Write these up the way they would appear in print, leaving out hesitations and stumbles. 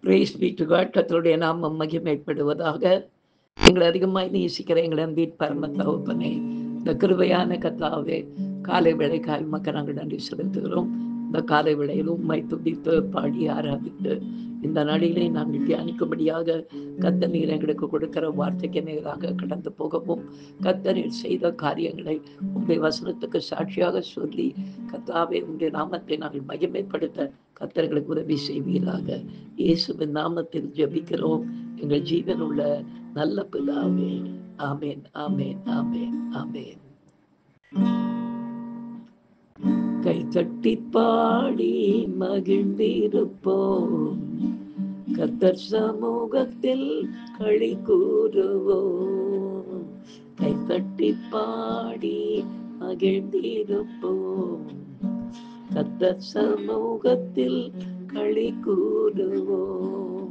Brace B to God. கர்த்தருடைய நாமம் மகிமைப்படுவதாக. எங்களை அதிகமாய் நேசிக்கிற எங்களை அன்பின் பரம தகப்பனே, இந்த கிருபையான கர்த்தாவே, காலை வேளைக்காய் மக்கள் நாங்கள் நன்றி செலுத்துகிறோம். இந்த காலை வேளையில் உம்மை துதித்து பாடி ஆராதித்து இந்த நாளிலே நாங்கள் தியானிக்கும்படியாக கர்த்தர் நீர் எங்களுக்கு கொடுக்கிற வார்த்தைக்கு நேராக கடந்து போகவும், கர்த்தரில் செய்த காரியங்களை உங்களுடைய வசனத்துக்கு சாட்சியாக சொல்லி கர்த்தாவே உங்களுடைய நாமத்தை நாங்கள் மகிமைப்படுத்த கர்த்தர்களுக்கு உதவி செய்வீராக. இயேசுவின் நாமத்தில் ஜெபிக்கிறோம் எங்கள் ஜீவன் உள்ள நல்ல பிதாவே. ஆமேன், ஆமேன், ஆமேன், ஆமேன். கை தட்டி பாடி மகிழ்ந்திருப்போம், கர்த்தர் சமூகத்தில் களி கூறுவோம். கை தட்டி பாடி மகிழ்ந்திருப்போம், கர்த்தர் சமூகத்தில் களி கூறுவோம்.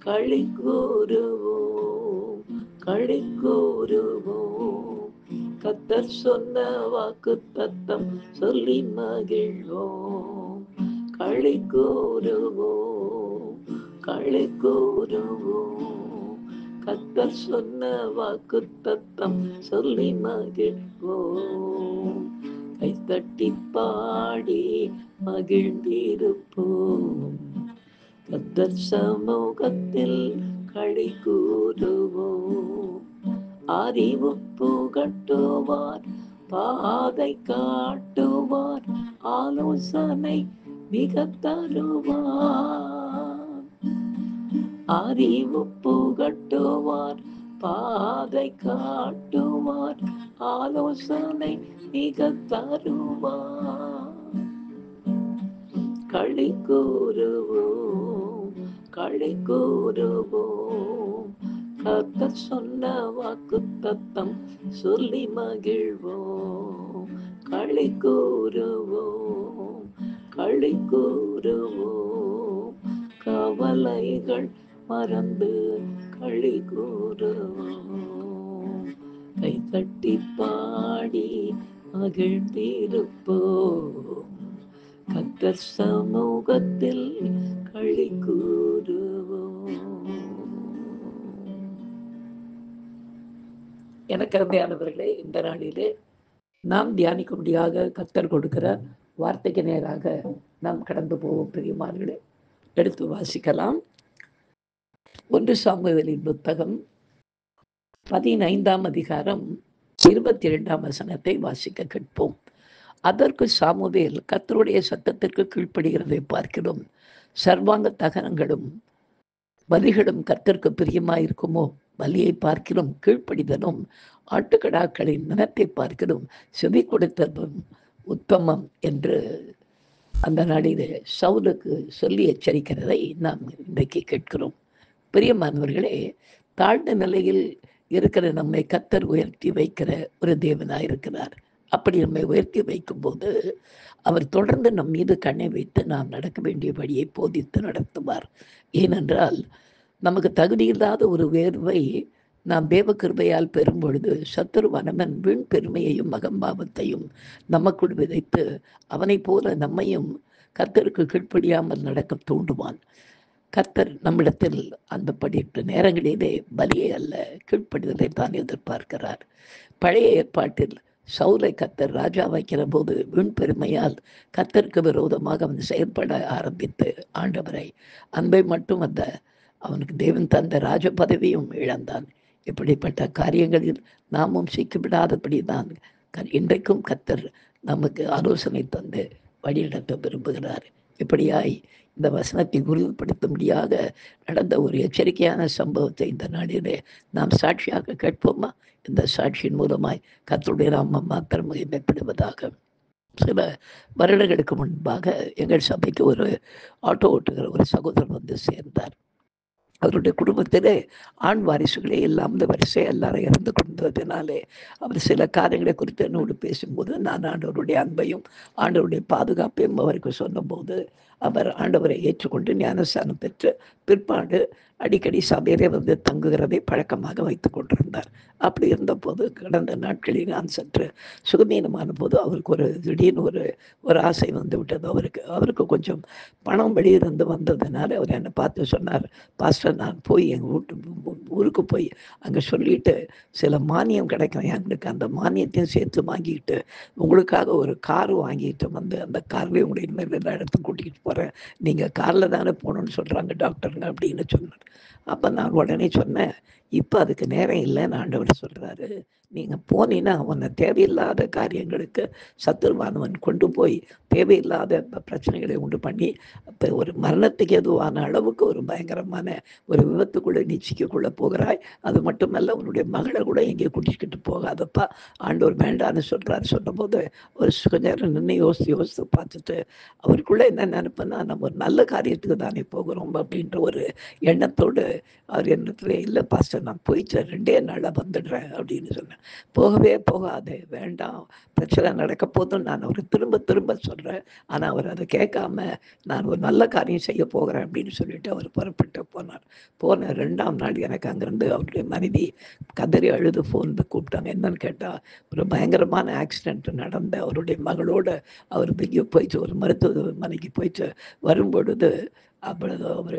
களி கூறுவோம், களி கூறுவோம். கர்த்தர் சொன்ன வாக்கு தத்தம் சொல்லி மகிழ்வோம். களி கூறுவோம், களி கூறுவோம். கர்த்தர் சொன்ன வாக்கு தத்தம் சொல்லி மகிழ்வோம். கைத்தட்டி பாடி மகிழ்ந்திருப்போம், கர்த்தர் சமூகத்தில் களி கூறுவோம். அறிவு புகட்டுவார், பாதை காட்டுவார், ஆலோசனை மிக தருவார். அறிவு புகட்டுவார், பாதை காட்டுவார், ஆலோசனை மிக தருவார். களி கூறுவோம், களி கூறுவோம். கர்த்தர் சொன்ன வாக்கு தத்தம் சொல்லி மகிழ்வோம். களி கூறுவோம், களி கூறுவோம். கவலைகள் மறந்து களி கூறுவோம். கை தட்டி பாடி மகிழ்ந்திருப்போம், கர்த்தர் சமூகத்தில் களி கூறுவோம். எனக்கு அருமையானவர்களே, இந்த நாளிலே நாம் தியானிக்கும்படியாக கர்த்தர் கொடுக்கிற வார்த்தைக்கு நேராக நாம் கடந்து போவோம். பிரியமானவர்களே, எடுத்து வாசிக்கலாம். 1 சாமுவேலின் புத்தகம் 15ஆம் அதிகாரம் 22ஆம் வசனத்தை வாசிக்க கேட்போம். அதற்கு சாமுவேல், கர்த்தருடைய சத்தத்திற்கு கீழ்ப்படுகிறதை பார்க்கிறோம். சர்வாங்க தகனங்களும் பலிகளும் கர்த்தருக்கு பிரியமாயிருக்குமோ? பலியை பார்க்கிறோம் கீழ்ப்படிதலும், ஆட்டுக்கடாக்களின் மனத்தை பார்க்கிறோம் செவி கொடுத்ததும் உத்தமம் என்று அந்த நாளிலே சவுலுக்கு சொல்லி எச்சரிக்கிறதை நாம் இன்றைக்கு கேட்கிறோம். பிரியமானவர்களே, தாழ்ந்த நிலையில் இருக்கிற நம்மை கர்த்தர் உயர்த்தி வைக்கிற ஒரு தேவனாயிருக்கிறார். அப்படி நம்மை உயர்த்தி வைக்கும்போது அவர் தொடர்ந்து நம் மீது கண்ணை வைத்து நாம் நடக்க வேண்டிய வழியை போதித்து நடத்துவார். ஏனென்றால் நமக்கு தகுதியில்லாத ஒரு உயர்வை நாம் தேவ கிருபையால் பெறும் பொழுது சத்துருவானவன் வீண் பெருமையையும் மகம்பாவத்தையும் நமக்குள் விதைத்து அவனை போல நம்மையும் கர்த்தருக்கு கீழ்ப்படியாமல் நடக்க தூண்டுவான். கர்த்தர் நம்மிடத்தில் அந்த படித்த நேரங்களிலே பலியை அல்ல, கீழ்ப்படிதலை தான் எதிர்பார்க்கிறார். பழைய ஏற்பாட்டில் சவுலை கர்த்தர் ராஜா வைக்கிற போது வீண் பெருமையால் கர்த்தருக்கு விரோதமாக அவன் செயல்பட ஆரம்பித்து ஆண்டவரை அன்பை மட்டும் அந்த அவனுக்கு தேவன் தந்த ராஜ பதவியும் இழந்தான். இப்படிப்பட்ட காரியங்களில் நாமும் சிக்கிவிடாதபடி தான் இன்றைக்கும் கர்த்தர் நமக்கு ஆலோசனை தந்து வழிநடத்த விரும்புகிறார். இப்படியாய் இந்த வசனத்தை உறுதிப்படுத்தும்படியாக நடந்த ஒரு எச்சரிக்கையான சம்பவத்தை இந்த நாளிலே நாம் சாட்சியாக கேட்போமா? இந்த சாட்சியின் மூலமாய் கர்த்தருடைய நாமம் மாத்திரம் மகிமைப்படுவதாக. சில வருடங்களுக்கு முன்பாக எங்கள் சபைக்கு ஒரு ஆட்டோ ஓட்டுகிற ஒரு சகோதரர் வந்து சேர்ந்தார். அவருடைய குடும்பத்திலே ஆண் வாரிசுகளே இல்லாமல் வரிசை எல்லாரும் இறந்து கொண்டதினாலே அவர் சில காரியங்களை குறித்து என்னோடு பேசும்போது நான் ஆண்டவருடைய அன்பையும் ஆண்டவருடைய பாதுகாப்பையும் அவருக்கு சொன்னபோது அவர் ஆண்டவரை ஏற்றுக்கொண்டு ஞானஸ்தானம் பெற்று பிற்பாடு அடிக்கடி சபையிலே வந்து தங்குகிறதை பழக்கமாக வைத்துக் கொண்டிருந்தார். அப்படி இருந்தபோது கடந்த நாட்களில் நான் சற்று சுகமீனமான போது அவருக்கு ஒரு திடீர்னு ஒரு ஆசை வந்து விட்டது. அவருக்கு கொஞ்சம் பணம் வெளியிருந்து வந்ததுனால அவர் என்னை பார்த்து சொன்னார், பாஸ்டர் நான் போய் எங்கள் ஊருக்கு போய் அங்கே சொல்லிட்டு சில மானியம் கிடைக்கும் எங்களுக்கு, அந்த மானியத்தையும் சேர்த்து வாங்கிக்கிட்டு உங்களுக்காக ஒரு கார் வாங்கிட்டு வந்து அந்த கார்லேயே உங்களை இனிமேல் எல்லா இடத்துக்கும் கூட்டிகிட்டு போகிறேன், நீங்கள் காரில் தானே போகணுன்னு சொல்கிறாங்க டாக்டருங்க அப்படின்னு சொன்னார். அப்போ நான் உடனே சொன்னேன், இப்போ அதுக்கு நேரம் இல்லைன்னு ஆண்டவர் சொல்கிறாரு. நீங்கள் போனீங்கன்னா உன்னை தேவையில்லாத காரியங்களுக்கு சத்துருவானவன் கொண்டு போய் தேவையில்லாத பிரச்சனைகளை உண்டு பண்ணி இப்போ ஒரு மரணத்துக்கு எதுவான அளவுக்கு ஒரு பயங்கரமான ஒரு விபத்துக்குள்ளே நீ சிக்கிக்குள்ளே போகிறாய். அது மட்டுமல்ல உன்னுடைய மகளை கூட எங்கேயும் கூட்டிக்கிட்டு போகாதப்பா, ஆண்டவர் வேண்டான்னு சொல்கிறாரு. சொன்னபோது ஒரு கொஞ்ச நேரம் நின்று யோசித்து பார்த்துட்டு அவருக்குள்ளே என்ன நினைப்பேன்னா, நம்ம ஒரு நல்ல காரியத்துக்கு தானே போகிறோம் அப்படின்ற ஒரு எண்ணத்தோடு அவர் என்னத்துல, இல்லை பாஸ்டர் நான் போயிட்டு 2 நாளில் வந்துடுறேன் அப்படின்னு சொன்னேன். போகவே போகாதே, வேண்டாம், பிரச்சனை நடக்க போதும் நான் அவருக்கு திரும்ப சொல்கிறேன். ஆனால் அவர் அதை கேட்காம நான் ஒரு நல்ல காரியம் செய்ய போகிறேன் அப்படின்னு சொல்லிட்டு அவர் புறப்பட்டு போனார். போன 2ஆம் நாள் எனக்கு அங்கேருந்து அவருடைய மனைவி கதறி அழுது ஃபோன் கூப்பிட்டாங்க. என்னன்னு கேட்டால், ஒரு பயங்கரமான ஆக்சிடென்ட் நடந்த அவருடைய மகளோடு அவர் இங்கே போயிட்டு ஒரு மருத்துவமனைக்கு போயிட்டு வரும்பொழுது அப்பொழுது அவர்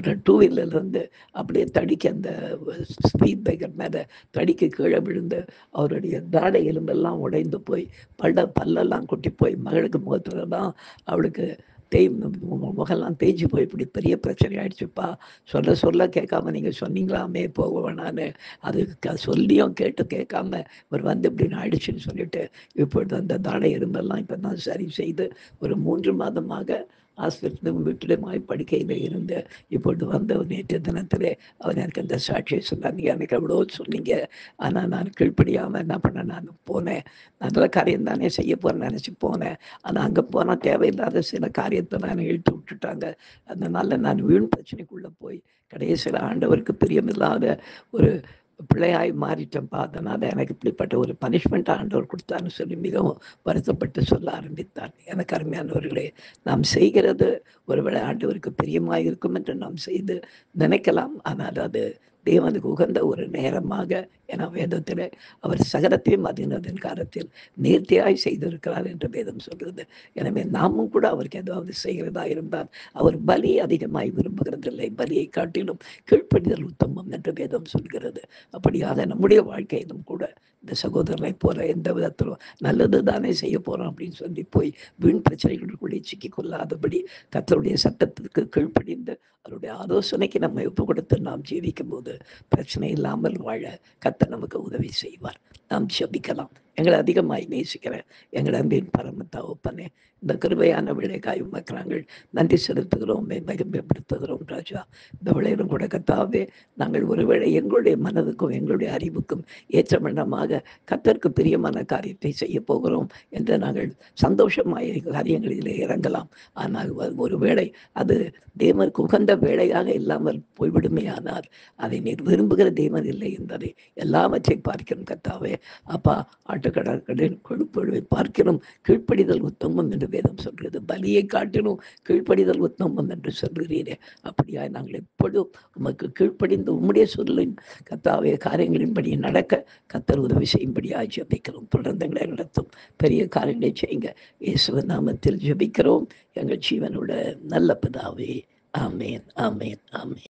2 வீலர்லேருந்து அப்படியே தடிக்க அந்த ஸ்பீட் பிரேக்கர் மேலே தடிக்க கீழே விழுந்து அவருடைய தாடை எலும்பெல்லாம் உடைந்து போய் பல்லெல்லாம் கொட்டி போய் மகளுக்கு முகத்துலலாம் அவளுக்கு முகெல்லாம் தேய்ச்சி போய் இப்படி பெரிய பிரச்சனை ஆயிடுச்சுப்பா, சொல்ல கேட்காம நீங்கள் சொன்னீங்களாமே போக வேணான்னு, அது சொல்லியும் கேட்காம ஒரு வந்து இப்படின்னு ஆயிடுச்சுன்னு சொல்லிட்டு இப்பொழுது அந்த தாடை எலும்பெல்லாம் இப்போ தான் சரி செய்து ஒரு 3 மாதமாக ஹாஸ்பிட்டலும் வீட்டிலுமாய் படுக்கையில் இருந்து இப்பொழுது வந்த நேற்று தினத்திலே அவர் எனக்கு அந்த சாட்சியை சொன்னார். நீங்கள் எனக்கு எவ்வளோ சொன்னீங்க, ஆனால் நான் கீழ்ப்படியாமல் என்ன பண்ணேன், நான் போனேன், நல்ல காரியம் தானே செய்ய போகிறேன்னு நினச்சி போனேன். ஆனால் அங்கே போனால் தேவையில்லாத சில காரியத்தை நான் இழுத்து விட்டுட்டாங்க. அதனால் நான் வீண் பிரச்சனைக்குள்ளே போய் கடைசியில் ஆண்டவருக்கு பிரியமில்லாத ஒரு பிள்ளையாய் மாறிட்டேன்ப்பா, அதனால் எனக்கு இப்படிப்பட்ட ஒரு பனிஷ்மெண்ட் ஆண்டவர் கொடுத்தான்னு சொல்லி மிகவும் வருத்தப்பட்டு சொல்ல ஆரம்பித்தார். எனக்கு அருமையானவர்களே, நாம் செய்கிறது ஒருவேளை ஆண்டவருக்கு பிரியமாக இருக்கும் என்று நாம் செய்து நினைக்கலாம். ஆனால் அது தேவனுக்கு உகந்த ஒரு நேரமாக, என வேதத்தில் அவர் சகலத்தையும் அதன் காலத்தில் நேர்த்தியாய் செய்திருக்கிறார் என்று வேதம் சொல்கிறது. எனவே நாமும் கூட அவருக்கு ஏதாவது செய்கிறதா இருந்தால் அவர் பலி அதிகமாய் விரும்புகிறதில்லை, பலியை காட்டிலும் கீழ்ப்படிதல் உத்தமம் என்று வேதம் சொல்கிறது. அப்படியாக நம்முடைய வாழ்க்கையிலும் கூட இந்த சகோதரனை போல எந்த விதத்திலும் நல்லது தானே செய்ய போகிறோம் அப்படின்னு சொல்லி போய் வீண் பிரச்சனைகளுக்குள்ளே சிக்கிக்கொள்ளாதபடி கர்த்தருடைய சட்டத்திற்கு கீழ்ப்படிந்து அவருடைய ஆலோசனைக்கு நம்ம ஒப்பு கொடுத்து நாம் ஜீவிக்கும் போது பிரச்சனை இல்லாமல் வாழ கர்த்தர் நமக்கு உதவி செய்வார். நாம் ஜெபிக்கலாம். எங்களை அதிகமாய் நேசிக்கிற எங்கள் அன்பின் பரம தகப்பனே, இந்த கிருபையான விளைக்காய் உமக்கு நாங்கள் நன்றி செலுத்துகிறோம், மகிமைப்படுத்துகிறோம் ராஜா. இந்த விளையிலும் கூட கர்த்தாவே, நாங்கள் ஒருவேளை எங்களுடைய மனதுக்கும் எங்களுடைய அறிவுக்கும் ஏற்ற வண்ணமாக கர்த்தருக்கு பிரியமான காரியத்தை செய்ய போகிறோம் என்று நாங்கள் சந்தோஷமாய் காரியங்களிலே இறங்கலாம். ஆனால் ஒருவேளை அது தேவனுக்கு உகந்த வேலையாக இல்லாமல் போய்விடுமே, ஆனால் அதை நீர் விரும்புகிற தேவன் இல்லை என்பதை எல்லாவற்றை பார்க்கிறோம் கர்த்தாவே. அப்பா, ஆட்டுக்கடற்களின் கொழுப்பொழுவை பார்க்கிறோம் கீழ்ப்படிதல் உத்தமம் என்று வேதம் சொல்கிறது. பலியை காட்டிலும் கீழ்ப்படிதல் உத்தமம் என்று சொல்கிறீரே, அப்படியா நாங்கள் எப்பொழுதும் உமக்கு கீழ்ப்படிந்து உம்முடைய சொல்லின் கர்த்தாவே காரியங்களின்படி நடக்க கர்த்தர் உதவி செய்யும்படியாக ஜெபிக்கிறோம். தொடர்ந்து எங்களை நடத்தும் பெரிய காரியங்களை செய்யுங்க. இயேசுவின் நாமத்தில் ஜெபிக்கிறோம் எங்கள் ஜீவனோட நல்ல பிதாவே. ஆமேன், ஆமேன், ஆமேன்.